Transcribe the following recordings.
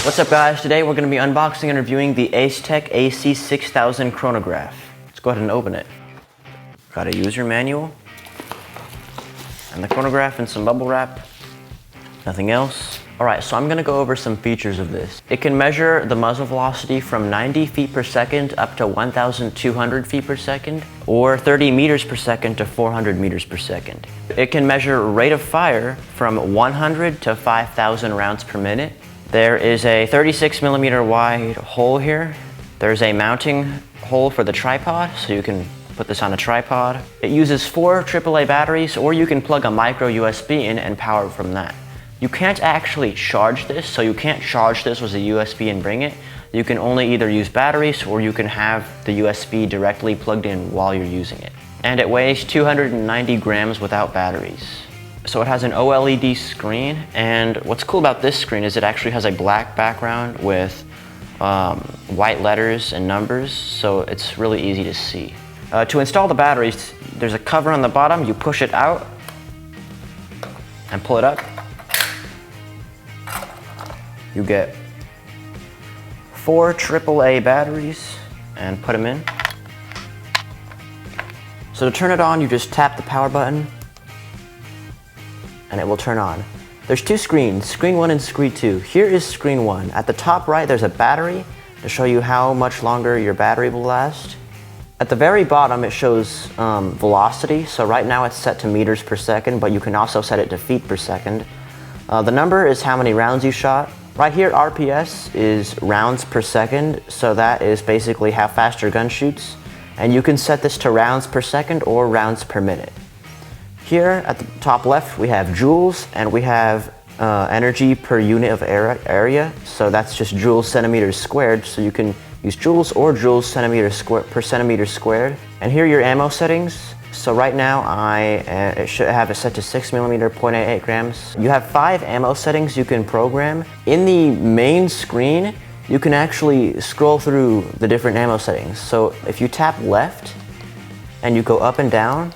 What's up guys, today we're going to be unboxing and reviewing the Acetech AC6000 chronograph. Let's go ahead and open it. Got a user manual, and the chronograph and some bubble wrap, nothing else. Alright, so I'm going to go over some features of this. It can measure the muzzle velocity from 90 feet per second up to 1,200 feet per second, or 30 meters per second to 400 meters per second. It can measure rate of fire from 100 to 5,000 rounds per minute. There is a 36 millimeter wide hole here. There's a mounting hole for the tripod, so you can put this on a tripod. It uses 4 AAA batteries, or you can plug a micro USB in and power it from that. You can't actually charge this, so you can't charge this with a USB and bring it. You can only either use batteries, or you can have the USB directly plugged in while you're using it. And it weighs 290 grams without batteries. So it has an OLED screen, and what's cool about this screen is it actually has a black background with white letters and numbers, so it's really easy to see. To install the batteries, there's a cover on the bottom. You push it out and pull it up. You get 4 AAA batteries and put them in. So to turn it on, you just tap the power button and it will turn on. There's 2 screens, screen 1 and screen 2. Here is screen 1. At the top right, there's a battery to show you how much longer your battery will last. At the very bottom, it shows velocity. So right now it's set to meters per second, but you can also set it to feet per second. The number is how many rounds you shot. Right here, RPS is rounds per second, so that is basically how fast your gun shoots. And you can set this to rounds per second or rounds per minute. Here at the top left, we have joules, and we have energy per unit of area. So that's just joules centimeters squared, so you can use joules or joules per centimeter squared. And here are your ammo settings. So right now I should have it set to 6mm, 0.88 grams. You have 5 ammo settings you can program. In the main screen, you can actually scroll through the different ammo settings. So if you tap left and you go up and down,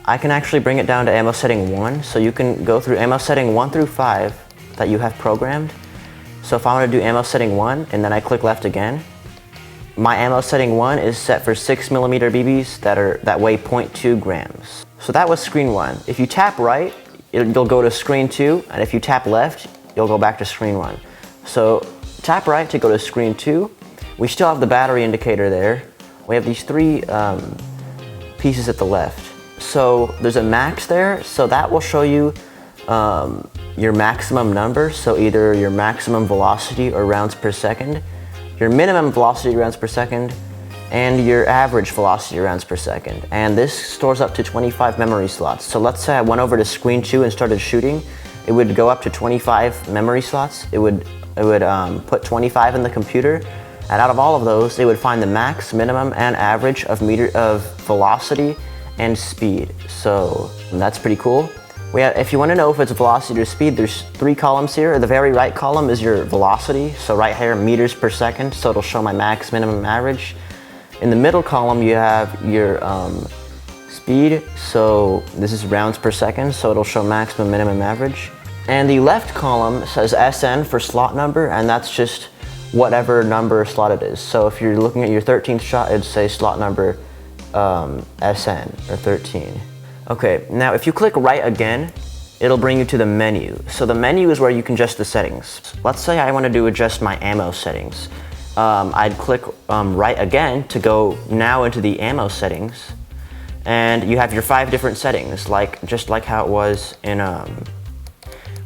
I can actually bring it down to ammo setting 1. So you can go through ammo setting 1 through 5 that you have programmed. So if I want to do ammo setting 1 and then I click left again, my ammo setting 1 is set for 6mm BBs that weigh 0.2 grams. So that was screen 1. If you tap right, you'll go to screen 2, and if you tap left, you'll go back to screen 1. So tap right to go to screen 2. We still have the battery indicator there. We have these 3 pieces at the left. So there's a max there, so that will show you your maximum number, so either your maximum velocity or rounds per second, your minimum velocity rounds per second, and your average velocity rounds per second. And this stores up to 25 memory slots. So let's say I went over to screen 2 and started shooting, it would go up to 25 memory slots. It would put 25 in the computer, and out of all of those, it would find the max, minimum, and average of velocity and speed. So that's pretty cool. If you want to know if it's velocity or speed, there's 3 columns here. The very right column is your velocity, so right here, meters per second, so it'll show my max, minimum, average. In the middle column, you have your speed, so this is rounds per second, so it'll show maximum, minimum, average. And the left column says SN for slot number, and that's just whatever number slot it is. So if you're looking at your 13th shot, it'd say slot number SN, or 13. Okay, now if you click right again, it'll bring you to the menu. So the menu is where you can adjust the settings. Let's say I want to adjust my ammo settings. I'd click right again to go now into the ammo settings, and you have your 5 different settings, just like how it was in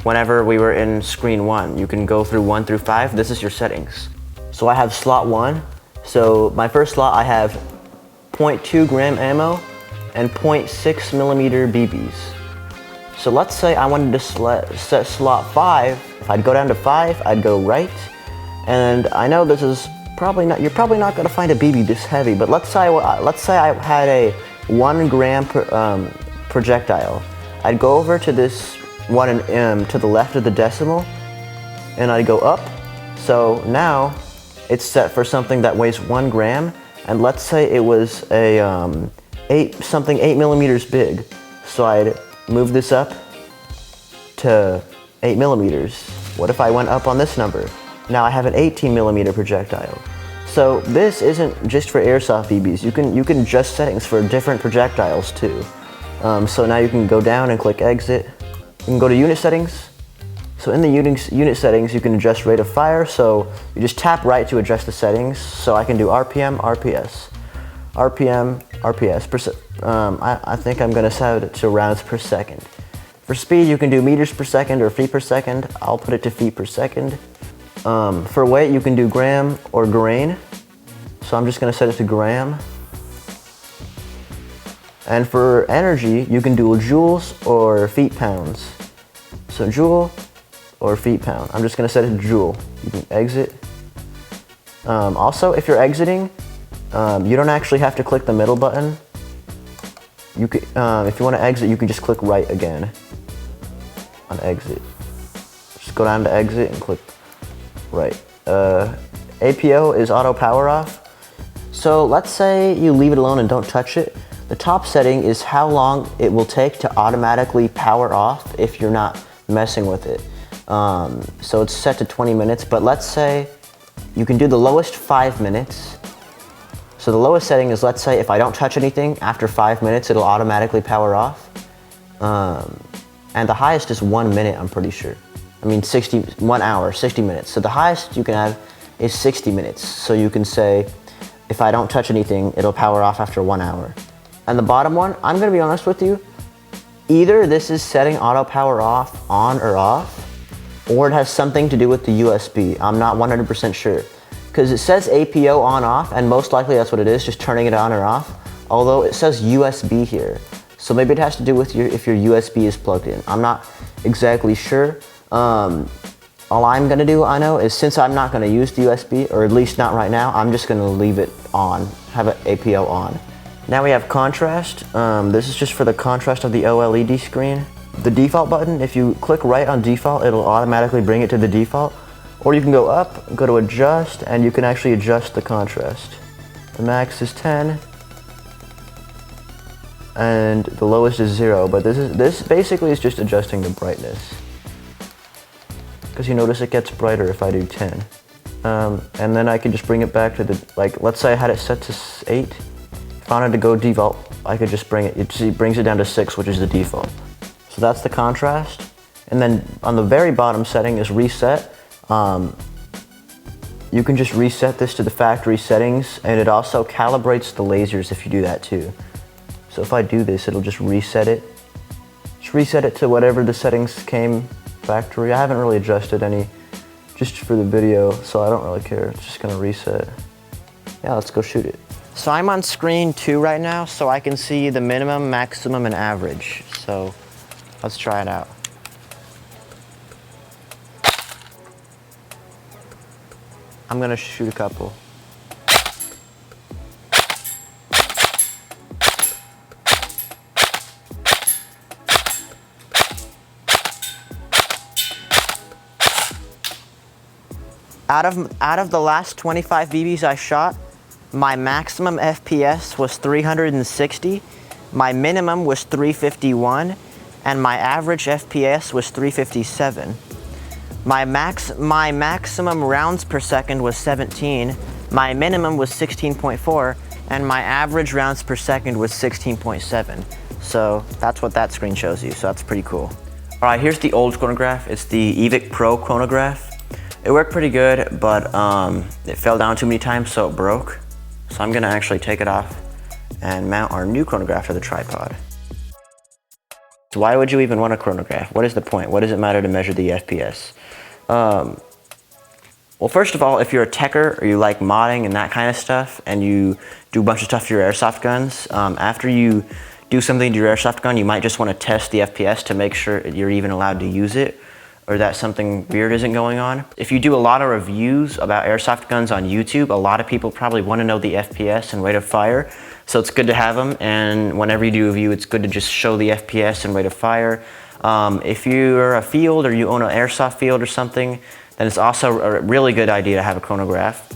whenever we were in screen 1. You can go through 1 through 5. This is your settings. So I have slot 1. So my first slot, I have 0.2 gram ammo and 0.6mm BBs. So let's say I wanted to set slot 5. If I'd go down to 5, I'd go right. And I know this is probably not, you're probably not gonna find a BB this heavy, but let's say I had a 1 gram projectile. I'd go over to this one to the left of the decimal, and I'd go up. So now it's set for something that weighs 1 gram, and let's say it was a 8 millimeters big. So I'd move this up to 8 millimeters. What if I went up on this number? Now I have an 18mm projectile. So this isn't just for airsoft BBs. You can adjust settings for different projectiles too. So now you can go down and click exit. You can go to unit settings. So in the unit settings, you can adjust rate of fire. So you just tap right to adjust the settings. So I can do RPM, RPS, RPM, RPS. I think I'm gonna set it to rounds per second. For speed, you can do meters per second or feet per second. I'll put it to feet per second. For weight, you can do gram or grain. So I'm just gonna set it to gram. And for energy, you can do joules or feet pounds. So joule or feet pound. I'm just gonna set it to joule. You can exit. Also, if you're exiting, you don't actually have to click the middle button. You could, if you wanna exit, you can just click right again on exit. Just go down to exit and click right. APO is auto power off. So let's say you leave it alone and don't touch it. The top setting is how long it will take to automatically power off if you're not messing with it. So it's set to 20 minutes, but let's say you can do the lowest 5 minutes. So the lowest setting is, let's say if I don't touch anything, after 5 minutes, it'll automatically power off. And the highest is 1 minute, I'm pretty sure. I mean 1 hour, 60 minutes. So the highest you can have is 60 minutes. So you can say, if I don't touch anything, it'll power off after 1 hour. And the bottom one, I'm gonna be honest with you, either this is setting auto power off on or off, or it has something to do with the USB. I'm not 100% sure. Because it says APO on off, and most likely that's what it is, just turning it on or off. Although it says USB here. So maybe it has to do with if your USB is plugged in. I'm not exactly sure. All I'm gonna do, I know, is since I'm not gonna use the USB, or at least not right now, I'm just gonna leave it on, have an APO on. Now we have contrast. This is just for the contrast of the OLED screen. The default button, if you click right on default, it'll automatically bring it to the default. Or you can go up, go to adjust, and you can actually adjust the contrast. The max is 10, and the lowest is 0, but this basically is just adjusting the brightness. Because you notice it gets brighter if I do 10. And then I can just bring it back to the, like, let's say I had it set to 8. If I wanted to go default, I could just bring it, it brings it down to 6, which is the default. So that's the contrast. And then on the very bottom setting is reset. You can just reset this to the factory settings, and it also calibrates the lasers if you do that too. So if I do this, it'll just reset it. Just reset it to whatever the settings came factory. I haven't really adjusted any just for the video, so I don't really care. It's just gonna reset. Yeah, let's go shoot it. So I'm on screen 2 right now, so I can see the minimum, maximum, and average. So let's try it out. I'm gonna shoot a couple. Out of the last 25 BBs I shot, my maximum FPS was 360, my minimum was 351, and my average FPS was 357. My maximum rounds per second was 17, my minimum was 16.4, and my average rounds per second was 16.7. So that's what that screen shows you, so that's pretty cool. All right, here's the old chronograph. It's the EVIC Pro chronograph. It worked pretty good, but it fell down too many times, so it broke. So I'm gonna actually take it off and mount our new chronograph to the tripod. So why would you even want a chronograph? What is the point? What does it matter to measure the FPS? Well, first of all, if you're a techer or you like modding and that kind of stuff, and you do a bunch of stuff to your airsoft guns, after you do something to your airsoft gun, you might just want to test the FPS to make sure you're even allowed to use it, or that something weird isn't going on. If you do a lot of reviews about airsoft guns on YouTube, a lot of people probably want to know the FPS and rate of fire, so it's good to have them, and whenever you do a review, it's good to just show the FPS and rate of fire. If you're a field or you own an airsoft field or something, then it's also a really good idea to have a chronograph.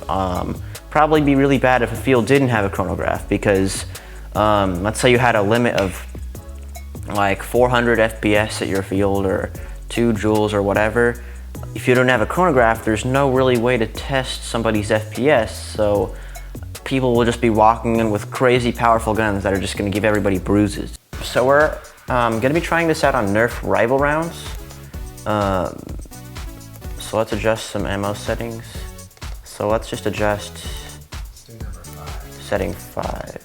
Probably be really bad if a field didn't have a chronograph, because let's say you had a limit of like 400 FPS at your field, or 2 joules or whatever, if you don't have a chronograph, there's no really way to test somebody's FPS, so people will just be walking in with crazy powerful guns that are just gonna give everybody bruises. So we're gonna be trying this out on Nerf rival rounds. So let's adjust some ammo settings. So let's just adjust setting 5.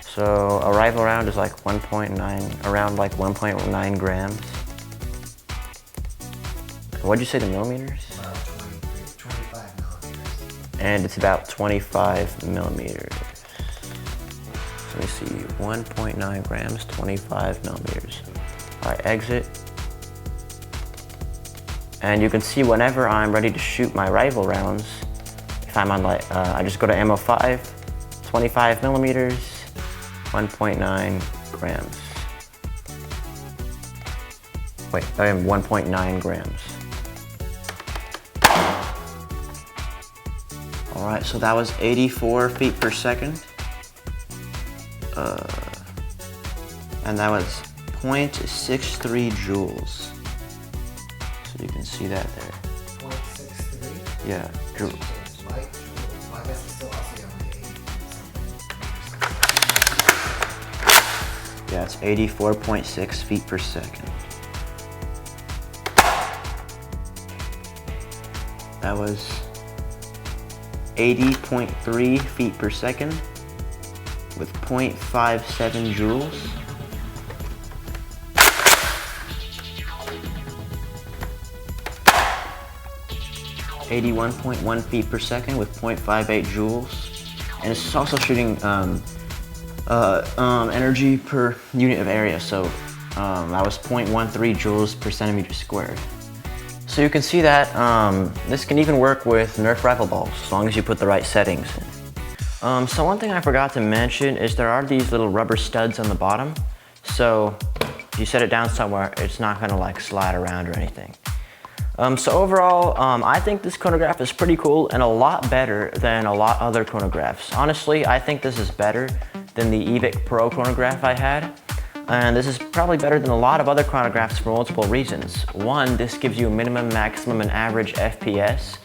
So a rival round is like 1.9, around like 1.9 grams. What'd you say the millimeters? 25 millimeters. And it's about 25 millimeters. So let me see, 1.9 grams, 25 millimeters. All right, exit. And you can see whenever I'm ready to shoot my rival rounds, if I'm on like, I just go to ammo 5, 25 millimeters, 1.9 grams. Wait, I am 1.9 grams. All right, so that was 84 feet per second. And that was 0.63 joules. So you can see that there. 0.63? Yeah, joule. Light joules. Well, I guess it's still also only 80. Yeah, it's 84.6 feet per second. That was 80.3 feet per second with 0.57 joules. .1 feet per second with 0.58 joules. And it's also shooting energy per unit of area. So that was 0.13 joules per centimeter squared. So you can see that this can even work with Nerf rifle balls as long as you put the right settings in. So one thing I forgot to mention is there are these little rubber studs on the bottom. So if you set it down somewhere, it's not gonna like slide around or anything. So overall, I think this chronograph is pretty cool and a lot better than a lot other chronographs. Honestly, I think this is better than the EVIC Pro chronograph I had. And this is probably better than a lot of other chronographs for multiple reasons. One, this gives you a minimum, maximum, and average FPS.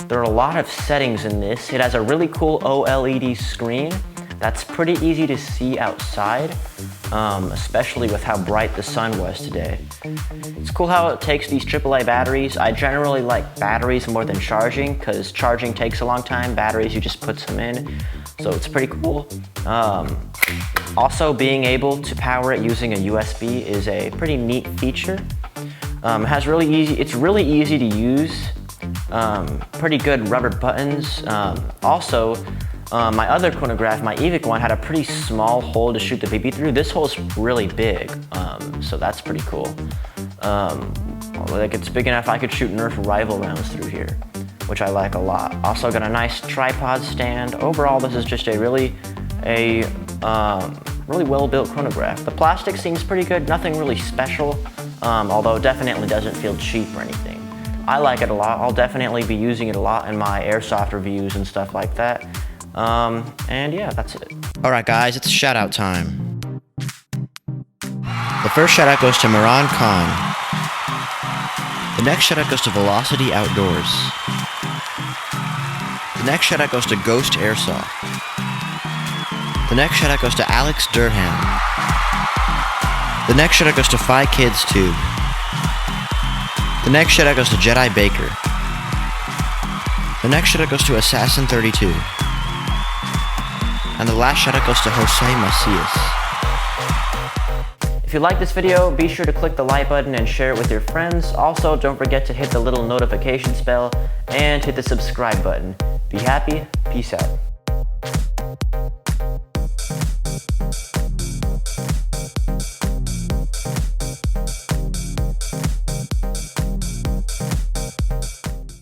There are a lot of settings in this. It has a really cool OLED screen that's pretty easy to see outside, especially with how bright the sun was today. It's cool how it takes these AAA batteries. I generally like batteries more than charging because charging takes a long time. Batteries, you just put some in. So it's pretty cool. Also, being able to power it using a USB is a pretty neat feature. It's really easy to use. Pretty good rubber buttons. Also, my other chronograph, my EVIC one, had a pretty small hole to shoot the BB through. This hole's really big, so that's pretty cool. Like it's big enough I could shoot Nerf rival rounds through here, which I like a lot. Also got a nice tripod stand. Overall, this is just a really well-built chronograph. The plastic seems pretty good, nothing really special, although it definitely doesn't feel cheap or anything. I like it a lot. I'll definitely be using it a lot in my airsoft reviews and stuff like that. And yeah, that's it. Alright guys, it's shout out time. The first shout out goes to Maran Khan. The next shout out goes to Velocity Outdoors. The next shout out goes to Ghost Airsoft. The next shout out goes to Alex Durham. The next shout out goes to Phi Kids Tube. The next shout out goes to Jedi Baker. The next shout out goes to Assassin 32. And the last shout out goes to Jose Macias. If you like this video, be sure to click the like button and share it with your friends. Also, don't forget to hit the little notifications bell and hit the subscribe button. Be happy, peace out.